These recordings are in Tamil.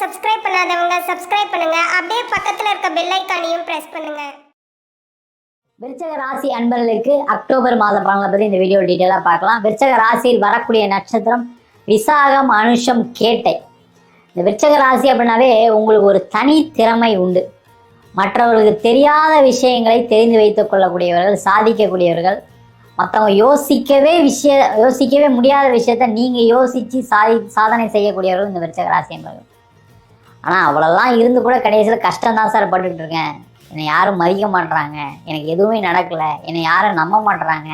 சப்ஸ்கிரைப் பண்ணாதவங்க சப்ஸ்கிரைப் பண்ணுங்க. அப்படியே பக்கத்துல இருக்க பெல் ஐகானையும் பிரஸ் பண்ணுங்க. விருச்சக ராசி அன்பர்களுக்கு அக்டோபர் மாத பலன்களை பற்றி இந்த வீடியோ டீட்டெயிலாக பார்க்கலாம். விருச்சக ராசியில் வரக்கூடிய நட்சத்திரம் விசாகம், அனுஷம், கேட்டை. இந்த விருச்சக ராசி அப்படின்னாவே உங்களுக்கு ஒரு தனி திறமை உண்டு. மற்றவர்களுக்கு தெரியாத விஷயங்களை தெரிந்து வைத்துக் கொள்ளக்கூடியவர்கள், சாதிக்கக்கூடியவர்கள். மற்றவங்க யோசிக்கவே முடியாத விஷயத்த நீங்கள் யோசித்து சாதனை செய்யக்கூடியவர்கள் இந்த விருச்சக ராசி என்பவர்கள். ஆனால் அவ்வளோலாம் இருந்து கூட கடைசியில் கஷ்டம்தான் சார் பட்டுக்கிட்டு இருக்கேன், என்னை யாரும் மதிக்க மாட்டுறாங்க, எனக்கு எதுவுமே நடக்கலை, என்னை யாரும் நம்ப மாட்டுறாங்க,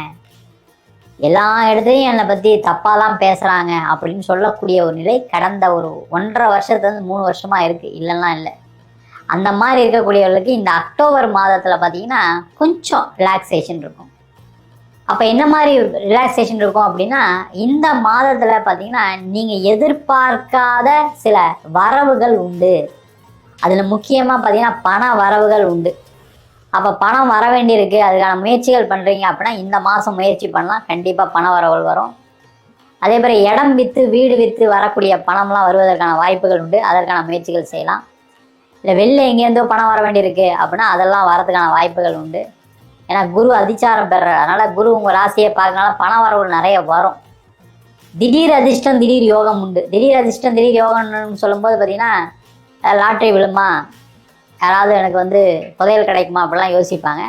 எல்லா இடத்துலையும் என்னை பற்றி தப்பாக தான் பேசுகிறாங்க அப்படின்னு சொல்லக்கூடிய ஒரு நிலை கடந்த ஒரு 1.5 வருஷத்துலேருந்து 3 வருஷமாக இருக்குது. இல்லைன்னா இல்லை. அந்த மாதிரி இருக்கக்கூடியவர்களுக்கு இந்த அக்டோபர் மாதத்தில் பார்த்தீங்கன்னா கொஞ்சம் ரிலாக்ஸேஷன் இருக்கும். அப்போ என்ன மாதிரி ரிலாக்ஸேஷன் இருக்கும் அப்படின்னா, இந்த மாதத்தில் பார்த்தீங்கன்னா நீங்கள் எதிர்பார்க்காத சில வரவுகள் உண்டு. அதில் முக்கியமாக பார்த்தீங்கன்னா பண வரவுகள் உண்டு. அப்போ பணம் வர வேண்டியிருக்கு, அதுக்கான முயற்சிகள் பண்ணுறீங்க அப்படின்னா இந்த மாதம் முயற்சி பண்ணலாம், கண்டிப்பாக பண வரவுகள் வரும். அதே போல் இடம் விற்று வீடு விற்று வரக்கூடிய பணம்லாம் வருவதற்கான வாய்ப்புகள் உண்டு, அதற்கான முயற்சிகள் செய்யலாம். இல்லை வெளில எங்கேருந்தோ பணம் வர வேண்டியிருக்கு அப்படின்னா அதெல்லாம் வரதுக்கான வாய்ப்புகள் உண்டு. ஏன்னா குரு அதிச்சாரம் பெறுறார், அதனால் குரு உங்கள் ராசியை பார்க்கறனால பண வரவுகள் நிறைய வரும். திடீர் அதிர்ஷ்டம், திடீர் யோகம் உண்டு. திடீர் அதிர்ஷ்டம், திடீர் யோகம்னு சொல்லும்போது பார்த்தீங்கன்னா லாட்ரி விழுமா, யாராவது எனக்கு புதையல் கிடைக்குமா அப்படிலாம் யோசிப்பாங்க.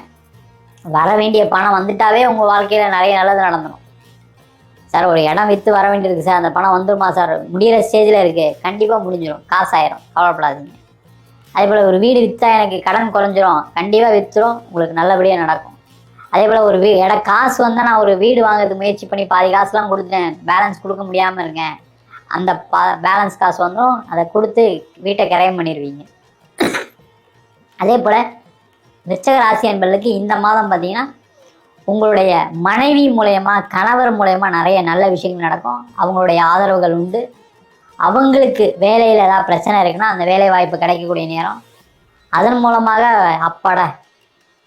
வர வேண்டிய பணம் வந்துட்டாவே உங்கள் வாழ்க்கையில் நிறைய நல்லது நடந்துடும். சார் ஒரு இடம் விற்று வர வேண்டியிருக்கு சார், அந்த பணம் வந்துடுமா சார், முடிகிற ஸ்டேஜில் இருக்குது, கண்டிப்பாக முடிஞ்சிடும், காசாயிரும், கவலைப்படாதீங்க. அதே போல் ஒரு வீடு விற்றா எனக்கு கடன் குறைஞ்சிரும், கண்டிப்பாக விற்றுரும், உங்களுக்கு நல்லபடியாக நடக்கும். அதே போல் ஒரு காசு வந்தால் நான் ஒரு வீடு வாங்குறதுக்கு முயற்சி பண்ணி பாதி காசுலாம் கொடுத்தேன், பேலன்ஸ் கொடுக்க முடியாமல் இருக்கேன், அந்த பேலன்ஸ் காசு வந்துடும், அதை கொடுத்து வீட்டை கிரயம் பண்ணிடுவீங்க. அதே போல் விருச்சக ராசி என்பவர்களுக்கு இந்த மாதம் பார்த்திங்கன்னா உங்களுடைய மனைவி மூலயமா, கணவர் மூலயமா நிறைய நல்ல விஷயங்கள் நடக்கும். அவங்களுடைய ஆதரவுகள் உண்டு. அவங்களுக்கு வேலையில் ஏதாவது பிரச்சனை இருக்குன்னா அந்த வேலை வாய்ப்பு கிடைக்கக்கூடிய நேரம். அதன் மூலமாக அப்பாடா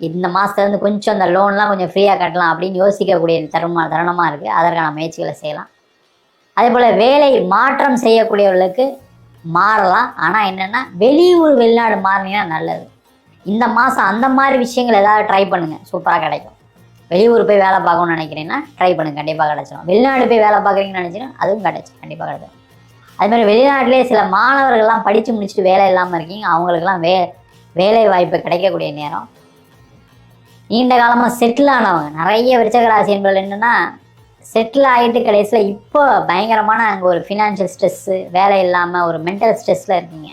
இந்த மாதத்துலேருந்து கொஞ்சம் அந்த லோன்லாம் கொஞ்சம் ஃப்ரீயாக கட்டலாம் அப்படின்னு யோசிக்கக்கூடிய தருணமாக இருக்குது. அதற்கான முயற்சிகளை செய்யலாம். அதே போல் வேலை மாற்றம் செய்யக்கூடியவர்களுக்கு மாறலாம். ஆனால் என்னென்னா வெளியூர் வெளிநாடு மாறினீங்கன்னா நல்லது. இந்த மாதம் அந்த மாதிரி விஷயங்கள் ஏதாவது ட்ரை பண்ணுங்கள், சூப்பராக கிடைக்கும். வெளியூர் போய் வேலை பார்க்கணும்னு நினைக்கிறீங்கன்னா ட்ரை பண்ணுங்கள், கண்டிப்பாக கிடச்சிடும். வெளிநாடு போய் வேலை பார்க்குறீங்கன்னு நினச்சிங்கன்னா அதுவும் கண்டிப்பாக கிடைச்சிடும். அதுமாதிரி வெளிநாட்டிலே சில மாணவர்கள்லாம் படித்து முடிச்சுட்டு வேலை இல்லாமல் இருக்கீங்க, அவங்களுக்கெல்லாம் வேலை வாய்ப்பு கிடைக்கக்கூடிய நேரம். நீண்ட காலமாக செட்டில் ஆனவங்க நிறைய விருச்சக ராசி என்பது என்னென்னா செட்டில் ஆகிட்டு கடைசியில் இப்போ பயங்கரமான அங்கே ஒரு ஃபினான்ஷியல் ஸ்ட்ரெஸ்ஸு, வேலை இல்லாமல் ஒரு மென்டல் ஸ்ட்ரெஸ்ஸில் இருக்கீங்க.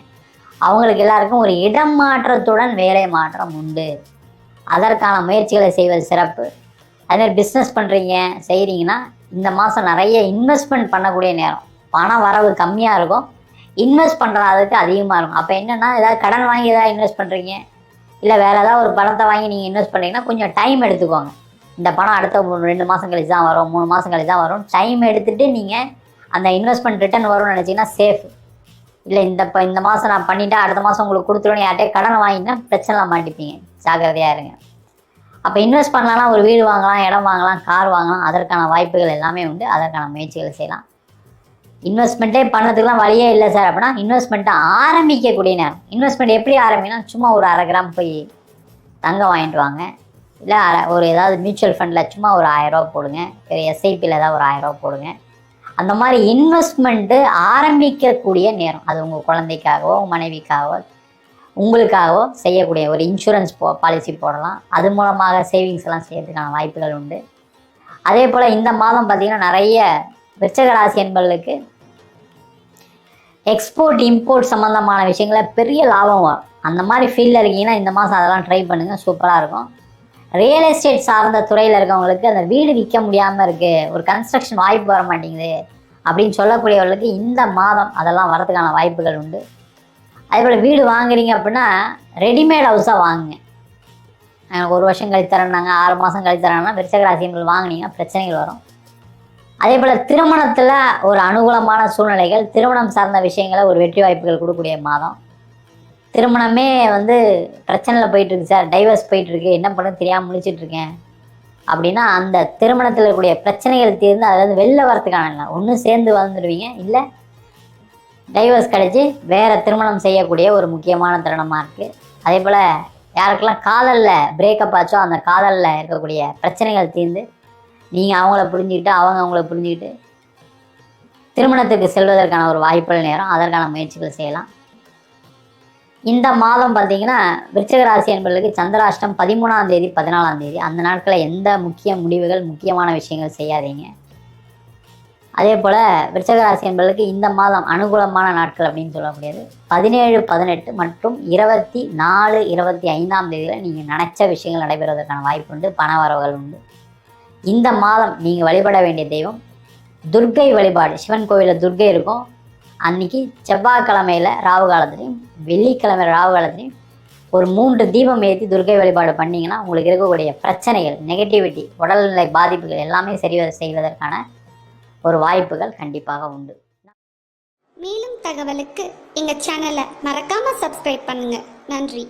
அவங்களுக்கு எல்லாருக்கும் ஒரு இடம் மாற்றத்துடன் வேலை மாற்றம் உண்டு. அதற்கான முயற்சிகளை செய்வது சிறப்பு. அதுமாதிரி பிஸ்னஸ் செய்கிறீங்கன்னா இந்த மாதம் நிறைய இன்வெஸ்ட்மெண்ட் பண்ணக்கூடிய நேரம். பண வரவு கம்மியாக இருக்கும், இன்வெஸ்ட் பண்ணுறதுக்கு அதிகமாக இருக்கும். அப்போ என்னென்னா ஏதாவது கடன் வாங்கி ஏதாவது இன்வெஸ்ட் பண்ணுறீங்க, இல்லை வேறு ஏதாவது ஒரு பணத்தை வாங்கி நீங்கள் இன்வெஸ்ட் பண்ணுறீங்கன்னா கொஞ்சம் டைம் எடுத்துக்கோங்க. இந்த பணம் அடுத்த 2 மாதம் கழிச்சு தான் வரும், 3 மாதம் கழிச்சு தான் வரும். டைம் எடுத்துகிட்டு நீங்கள் அந்த இன்வெஸ்ட்மெண்ட் ரிட்டர்ன் வரும்னு நினச்சிங்கன்னா சேஃப். இல்லை இந்த மாதம் நான் பண்ணிவிட்டேன், அடுத்த மாதம் உங்களுக்கு கொடுத்துருவேன் யார்கிட்டே கடன் வாங்கினா பிரச்சனைலாம் மாட்டிப்பீங்க, ஜாக்கிரதையாக இருங்க. அப்போ இன்வெஸ்ட் பண்ணலாம்னா ஒரு வீடு வாங்கலாம், இடம் வாங்கலாம், கார் வாங்கலாம், அதற்கான வாய்ப்புகள் எல்லாமே உண்டு. அதற்கான முயற்சிகளை செய்யலாம். இன்வெஸ்ட்மெண்ட்டே பண்ணதுக்கெலாம் வழியே இல்லை சார் அப்படின்னா இன்வெஸ்ட்மெண்ட்டை ஆரம்பிக்கக்கூடிய நேரம். இன்வெஸ்ட்மெண்ட் எப்படி ஆரம்பிக்கணும், சும்மா ஒரு 1/2 கிராம் போய் தங்கம் வாங்கிட்டு வாங்க, இல்லை ஒரு ஏதாவது மியூச்சுவல் ஃபண்டில் சும்மா ஒரு 1000 ரூபா போடுங்க, எஸ்ஐபியில் ஏதாவது ஒரு 1000 ரூபா போடுங்க. அந்த மாதிரி இன்வெஸ்ட்மெண்ட்டு ஆரம்பிக்கக்கூடிய நேரம். அது உங்கள் குழந்தைக்காகவோ உங்கள் மனைவிக்காகவோ உங்களுக்காகவோ செய்யக்கூடிய ஒரு இன்சூரன்ஸ் பாலிசி போடலாம். அது மூலமாக சேவிங்ஸ் எல்லாம் செய்யறதுக்கான வாய்ப்புகள் உண்டு. அதே போல் இந்த மாதம் பார்த்திங்கன்னா நிறைய விருச்சக ராசி என்பவர்களுக்கு எக்ஸ்போர்ட் இம்போர்ட் சம்மந்தமான விஷயங்கள பெரிய லாபம் வரும். அந்த மாதிரி ஃபீல்டில் இருக்கீங்கன்னா இந்த மாதம் அதெல்லாம் ட்ரை பண்ணுங்கள், சூப்பராக இருக்கும். ரியல் எஸ்டேட் சார்ந்த துறையில் இருக்கவங்களுக்கு அந்த வீடு விற்க முடியாமல் இருக்குது, ஒரு கன்ஸ்ட்ரக்ஷன் வாய்ப்பு வர மாட்டேங்குது அப்படின்னு சொல்லக்கூடியவர்களுக்கு இந்த மாதம் அதெல்லாம் வரதுக்கான வாய்ப்புகள் உண்டு. அதேபோல் வீடு வாங்குறீங்க அப்படின்னா ரெடிமேட் ஹவுஸாக வாங்குங்க. 1 வருஷம் கழித்து தரேன்னாங்க, 6 மாதம் கழித்து தரேன்னா விருச்சக ராசிகள் வாங்கினீங்கன்னா பிரச்சனைகள் வரும். அதே போல் திருமணத்தில் ஒரு அனுகூலமான சூழ்நிலைகள், திருமணம் சார்ந்த விஷயங்களை ஒரு வெற்றி வாய்ப்புகள் கொடுக்கக்கூடிய மாதம். திருமணமே பிரச்சனையில் போயிட்டுருக்கு சார், டைவர்ஸ் போயிட்டுருக்கு, என்ன பண்ணுறது தெரியாமல் முழிச்சிட்ருக்கேன் அப்படின்னா அந்த திருமணத்தில் இருக்கக்கூடிய பிரச்சனைகள் தீர்ந்து அதில் வெளில வரத்துக்கான இல்லை, ஒன்று சேர்ந்து வந்துடுவீங்க, இல்லை டைவர்ஸ் கிடைச்சி வேறு திருமணம் செய்யக்கூடிய ஒரு முக்கியமான தருணமாக இருக்குது. அதே போல் யாருக்கெல்லாம் காதலில் பிரேக்கப் ஆச்சோ அந்த காதலில் இருக்கக்கூடிய பிரச்சனைகள் தீர்ந்து நீங்கள் அவங்கள புரிஞ்சுக்கிட்டு அவங்க அவங்கள புரிஞ்சுக்கிட்டு திருமணத்துக்கு செல்வதற்கான ஒரு வாய்ப்புகள் நேரம், அதற்கான முயற்சிகள் செய்யலாம். இந்த மாதம் பார்த்திங்கன்னா விருச்சிக ராசி என்பவர்களுக்கு சந்திராஷ்டம் 13ஆம் தேதி 14ஆம் தேதி, அந்த நாட்களில் எந்த முக்கிய முடிவுகள் முக்கியமான விஷயங்கள் செய்யாதீங்க. அதே போல் விருச்சிக ராசி என்பவர்களுக்கு இந்த மாதம் அனுகூலமான நாட்கள் அப்படின்னு சொல்லக்கூடியது 17, 18 மற்றும் 24, 25ஆம் தேதியில் நீங்கள் நினச்ச விஷயங்கள் நடைபெறுவதற்கான வாய்ப்பு உண்டு. பண வரவுகள் உண்டு. இந்த மாதம் நீங்கள் வழிபட வேண்டிய தெய்வம் துர்க்கை வழிபாடு. சிவன் கோவிலில் துர்க்கை இருக்கும். அன்றைக்கி செவ்வாய்க்கிழமையில் ராவு காலத்துலேயும் வெள்ளிக்கிழமை ராவு காலத்துலேயும் ஒரு 3 தீபம் ஏற்றி துர்க்கை வழிபாடு பண்ணிங்கன்னா உங்களுக்கு இருக்கக்கூடிய பிரச்சனைகள், நெகட்டிவிட்டி, உடல்நிலை பாதிப்புகள் எல்லாமே சரி செய்வதற்கான ஒரு வாய்ப்புகள் கண்டிப்பாக உண்டு. மேலும் தகவலுக்கு எங்கள் சேனலை மறக்காமல் சப்ஸ்கிரைப் பண்ணுங்கள். நன்றி.